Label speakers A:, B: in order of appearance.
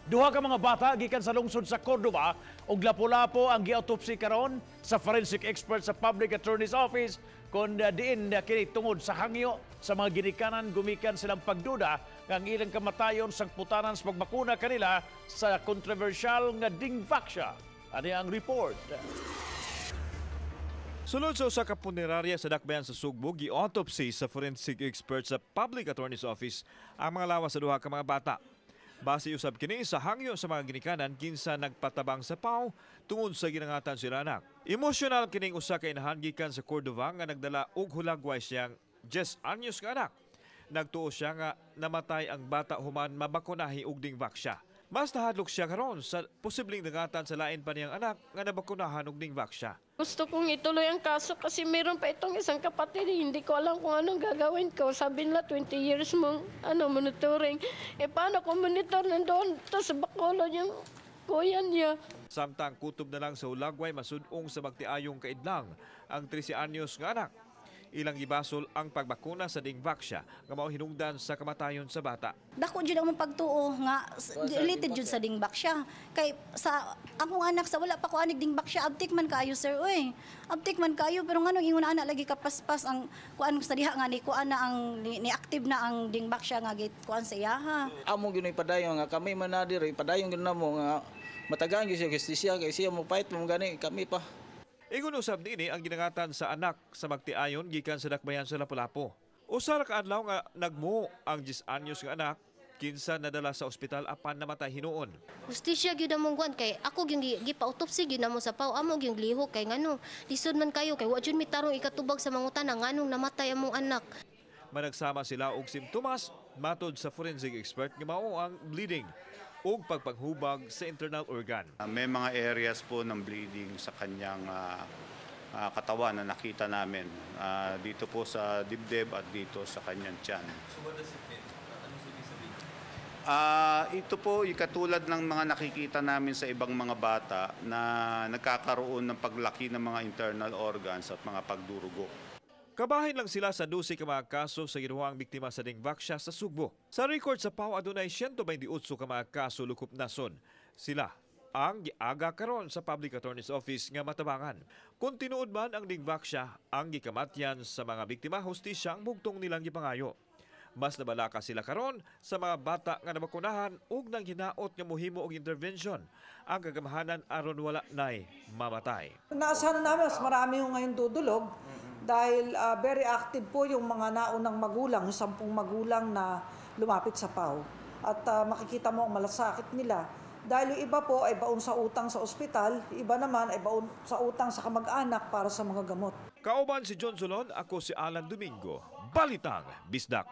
A: Duha ka mga bata gikan sa lungsod sa Cordova ug lapo-lapo ang gi-autopsy karon sa forensic expert sa Public Attorney's Office kon diin kini tungod sa hangyo sa mga ginikanan gumikan silang pagduda nga ang ilang kamatayon sa putanan sa pagbakuna kanila sa kontrobersyal nga dingvaxia. Ani ang report.
B: Sulod sa usa ka punerarya sa dakbayan sa Sugbo, gi-autopsy sa forensic expert sa Public Attorney's Office ang mga lawas sa duha ka mga bata. Base usab kini sa hangyo sa mga ginikanan kinsa nagpatabang sa paw tungod sa ginangatan sila anak. Emosyonal kining usa ka inahan gikan sa Cordova nga nagdala og hulagway siyang 10 anyos nga anak. Nagtuo siya nga namatay ang bata human mabakunahi og dingvaxia. Mas nahadlok siya karon sa posibleng nangatan sa lain pa niyang anak nga nabakunahan og dingvaxia.
C: Gusto kong ituloy ang kaso kasi meron pa itong isang kapatid. Hindi ko alam kung anong gagawin ko. Sabi nila 20 years mong monitoring. Paano kung monitor nandoon to sa Bacolod yung kuya niya?
B: Samtang kutob na lang sa hulagway masudong sa magtiayong kaidlang ang 13 anyos nga anak. Ilang gibasol ang pagbakuna sa dingvaxia nga mao hinungdan sa kamatayon sa bata.
D: Dako jud ang pagtuo nga related jud sa dingvaxia. Kay sa akong anak sa wala pa ko anig dingvaxia, abtik man kaayo sir oy. Abtik man kaayo pero nganong ingon ana lagi kapaspas ang kuan sa diha nga ni kuan na ang ni active na ang dingvaxia nga git kuan sa iyaha.
E: Amo gyud padayon nga kami man na diri padayon gyud namo nga matagaan gyud siya justisya kay siya mo fight mo gani kami pa.
B: Ingon usab niini ang ginangatan sa anak sa magtiayon gikan sa dakbayan sa Lapu-Lapu. Usa ra ka adlaw nga nagmo ang 10 anyos nga anak kinsa nadala sa ospital apan namatay hinuon.
F: Justisya gyud among kuan kay ako gyud gipa-autopsy gyud namo sa paw amo gyud lihok kay ngano lisod man kayo kay wa jud mi tarong ikatubag sa mangutana nganong namatay among anak.
B: Managsama sila og simptomas matod sa forensic expert nga mao ang bleeding ug pagpanghubag sa internal organ.
G: May mga areas po ng bleeding sa kanyang katawan na nakita namin dito po sa dibdib at dito sa kanyang tiyan. So what does it mean? Anong sabihin? Ito po katulad ng mga nakikita namin sa ibang mga bata na nagkakaroon ng paglaki ng mga internal organs at mga pagdurugo.
B: Kabahin lang sila sa 12 ka mga kaso sa ginuhang biktima sa dingvaxia sa Sugbo. Sa record sa PAW adunay 128 ka mga kaso lukup nason. Sila ang giaga karon sa Public Attorney's Office nga matabangan. Kung tinuod man ang dingvaxia, ang gikamatyan sa mga biktima hustisya ang bugtong nilang gipangayo. Mas nabalaka sila karon sa mga bata nga nabakunahan ug nang hinaot nga mohimo og intervention ang kagamahanan aron wala nay mamatay.
H: Naasahan namin mas marami yung ngayon dudulog dahil very active po yung mga naunang magulang, yung 10 magulang na lumapit sa PAW. At makikita mo ang malasakit nila. Dahil yung iba po ay baon sa utang sa ospital, iba naman ay baon sa utang sa kamag-anak para sa mga gamot.
B: Kauban si John Solon, ako si Alan Domingo. Balitang Bisdak.